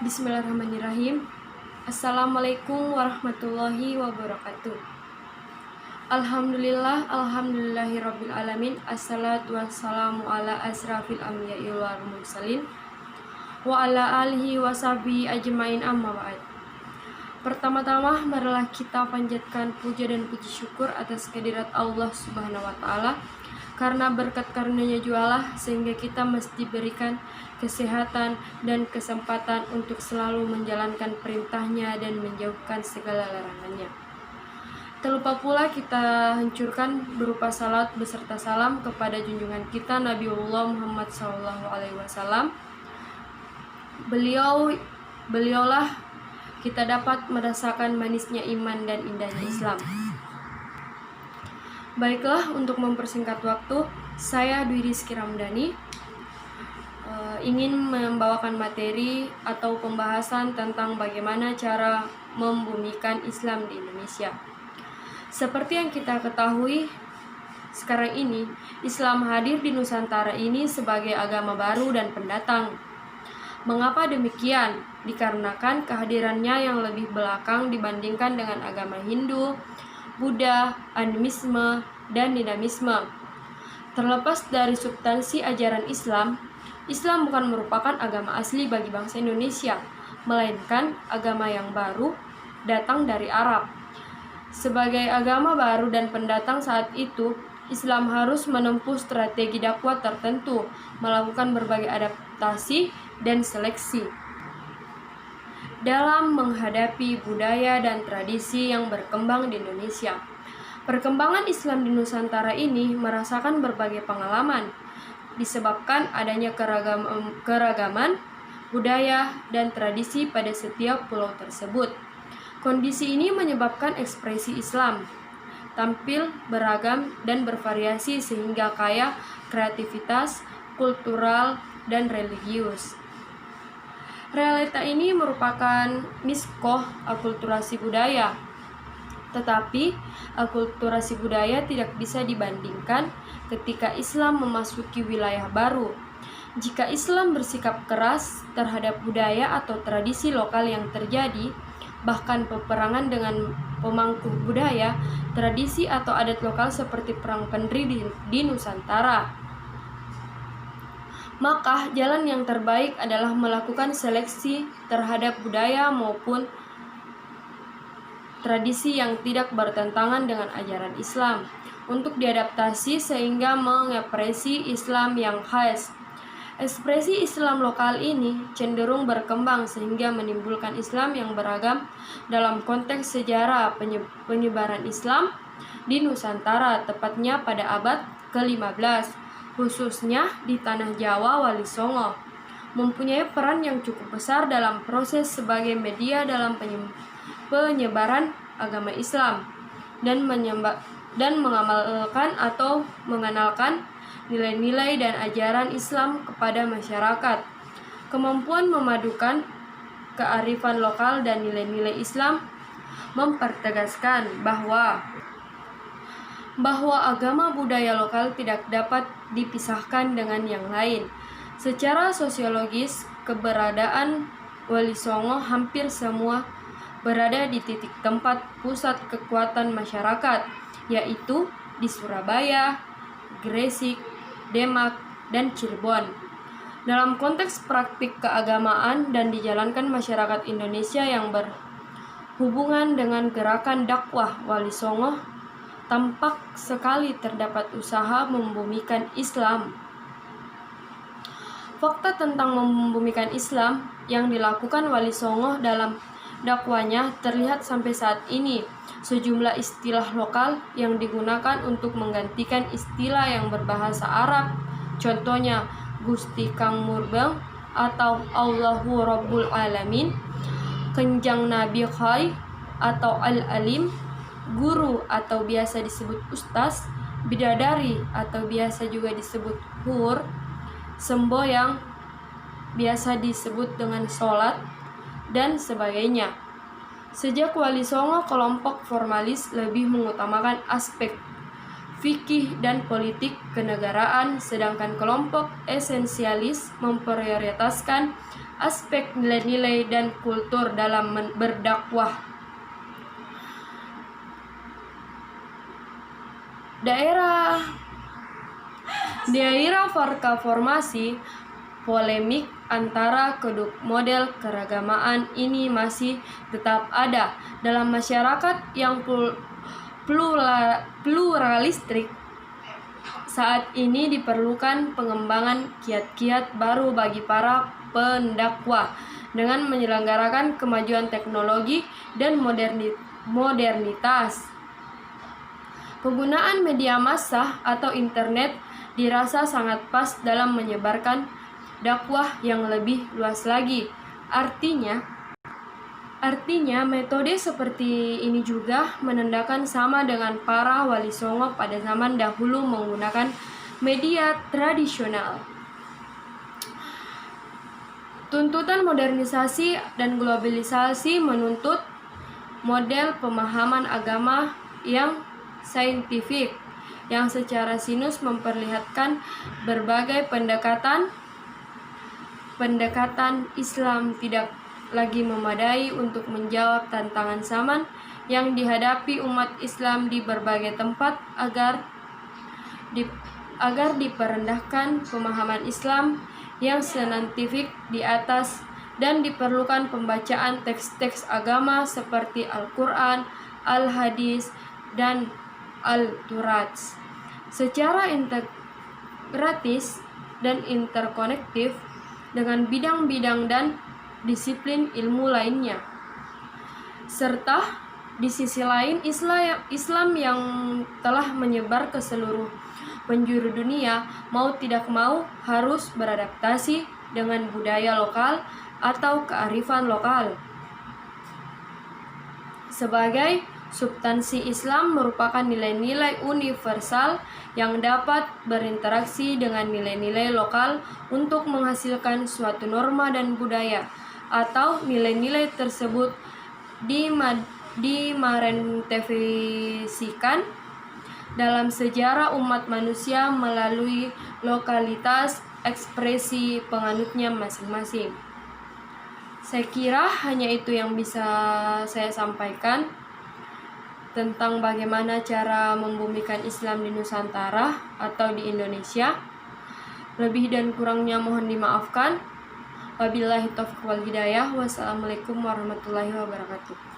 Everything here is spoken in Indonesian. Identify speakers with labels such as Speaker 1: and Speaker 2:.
Speaker 1: Bismillahirrahmanirrahim. Assalamualaikum warahmatullahi wabarakatuh. Alhamdulillahirabbil alamin. Assalatu wassalamu ala asrafil anbiya'i wal mursalin wa ala alihi washabihi ajmain, amma ba'd. Pertama-tama marilah kita panjatkan puja dan puji syukur atas kehadirat Allah Subhanahu wa taala. Karena berkat karunia-Nya jualah sehingga kita mesti diberikan kesehatan dan kesempatan untuk selalu menjalankan perintahnya dan menjauhkan segala larangannya. Tak lupa pula kita hancurkan berupa salat beserta salam kepada junjungan kita Nabiullah Muhammad SAW. Beliaulah kita dapat merasakan manisnya iman dan indahnya Islam. Baiklah, untuk mempersingkat waktu, saya Dwi Rizky Ramdhani ingin membawakan materi atau pembahasan tentang bagaimana cara membumikan Islam di Indonesia. Seperti yang kita ketahui, sekarang ini Islam hadir di Nusantara ini sebagai agama baru dan pendatang. Mengapa demikian? Dikarenakan kehadirannya yang lebih belakang dibandingkan dengan agama Hindu, Buddha, animisme, dan dinamisme. Terlepas dari substansi ajaran Islam, Islam bukan merupakan agama asli bagi bangsa Indonesia, melainkan agama yang baru datang dari Arab. Sebagai agama baru dan pendatang saat itu, Islam harus menempuh strategi dakwah tertentu, melakukan berbagai adaptasi dan seleksi dalam menghadapi budaya dan tradisi yang berkembang di Indonesia. Perkembangan Islam di Nusantara ini merasakan berbagai pengalaman, disebabkan adanya keragaman budaya dan tradisi pada setiap pulau tersebut. Kondisi ini menyebabkan ekspresi Islam tampil beragam dan bervariasi sehingga kaya kreativitas, kultural, dan religius. Realita ini merupakan miskoh akulturasi budaya. Tetapi, akulturasi budaya tidak bisa dibandingkan ketika Islam memasuki wilayah baru. Jika Islam bersikap keras terhadap budaya atau tradisi lokal yang terjadi, bahkan peperangan dengan pemangku budaya, tradisi atau adat lokal seperti perang Pendri di Nusantara, maka jalan yang terbaik adalah melakukan seleksi terhadap budaya maupun tradisi yang tidak bertentangan dengan ajaran Islam untuk diadaptasi sehingga mengekspresi Islam yang khas. Ekspresi Islam lokal ini cenderung berkembang sehingga menimbulkan Islam yang beragam dalam konteks sejarah penyebaran Islam di Nusantara, tepatnya pada abad ke-15. Khususnya di tanah Jawa, Wali Songo mempunyai peran yang cukup besar dalam proses sebagai media dalam penyebaran agama Islam dan mengamalkan atau mengenalkan nilai-nilai dan ajaran Islam kepada masyarakat. Kemampuan memadukan kearifan lokal dan nilai-nilai Islam mempertegaskan bahwa agama budaya lokal tidak dapat dipisahkan dengan yang lain. Secara sosiologis, keberadaan Wali Songo hampir semua berada di titik tempat pusat kekuatan masyarakat, yaitu di Surabaya, Gresik, Demak, dan Cirebon. Dalam konteks praktik keagamaan dan dijalankan masyarakat Indonesia yang berhubungan dengan gerakan dakwah Wali Songo, tampak sekali terdapat usaha membumikan Islam. Fakta tentang membumikan Islam yang dilakukan Wali Songo dalam dakwanya terlihat sampai saat ini. Sejumlah istilah lokal yang digunakan untuk menggantikan istilah yang berbahasa Arab, contohnya Gusti Kang Murbeng atau Allahu Rabbul Alamin, Kenjang Nabi Khai atau Al-Alim, guru atau biasa disebut ustaz, bidadari atau biasa juga disebut hur, semboyang biasa disebut dengan sholat, dan sebagainya. Sejak Wali Songo, kelompok formalis lebih mengutamakan aspek fikih dan politik kenegaraan, sedangkan kelompok esensialis memprioritaskan aspek nilai-nilai dan kultur dalam berdakwah. Daerah Farka formasi, polemik antara kedua model keragamaan ini masih tetap ada dalam masyarakat yang pluralistik. Saat ini diperlukan pengembangan kiat-kiat baru bagi para pendakwah dengan menyelenggarakan kemajuan teknologi dan modernitas. Penggunaan media massa atau internet dirasa sangat pas dalam menyebarkan dakwah yang lebih luas lagi. Artinya, metode seperti ini juga menandakan sama dengan para wali songo pada zaman dahulu menggunakan media tradisional. Tuntutan modernisasi dan globalisasi menuntut model pemahaman agama yang saintifik, yang secara sinus memperlihatkan berbagai pendekatan Islam tidak lagi memadai untuk menjawab tantangan zaman yang dihadapi umat Islam di berbagai tempat agar diperendahkan pemahaman Islam yang saintifik di atas dan diperlukan pembacaan teks-teks agama seperti Al-Quran, Al-Hadis, dan Al-Turas secara integratis dan interkonektif dengan bidang-bidang dan disiplin ilmu lainnya. Serta di sisi lain Islam yang telah menyebar ke seluruh penjuru dunia mau tidak mau harus beradaptasi dengan budaya lokal atau kearifan lokal. Sebagai substansi, Islam merupakan nilai-nilai universal yang dapat berinteraksi dengan nilai-nilai lokal untuk menghasilkan suatu norma dan budaya, atau nilai-nilai tersebut dimanifestasikan dalam sejarah umat manusia melalui lokalitas ekspresi penganutnya masing-masing. Saya kira hanya itu yang bisa saya sampaikan tentang bagaimana cara membumikan Islam di Nusantara atau di Indonesia. Lebih dan kurangnya mohon dimaafkan. Wabillahi taufiq wal hidayah. Wassalamualaikum warahmatullahi wabarakatuh.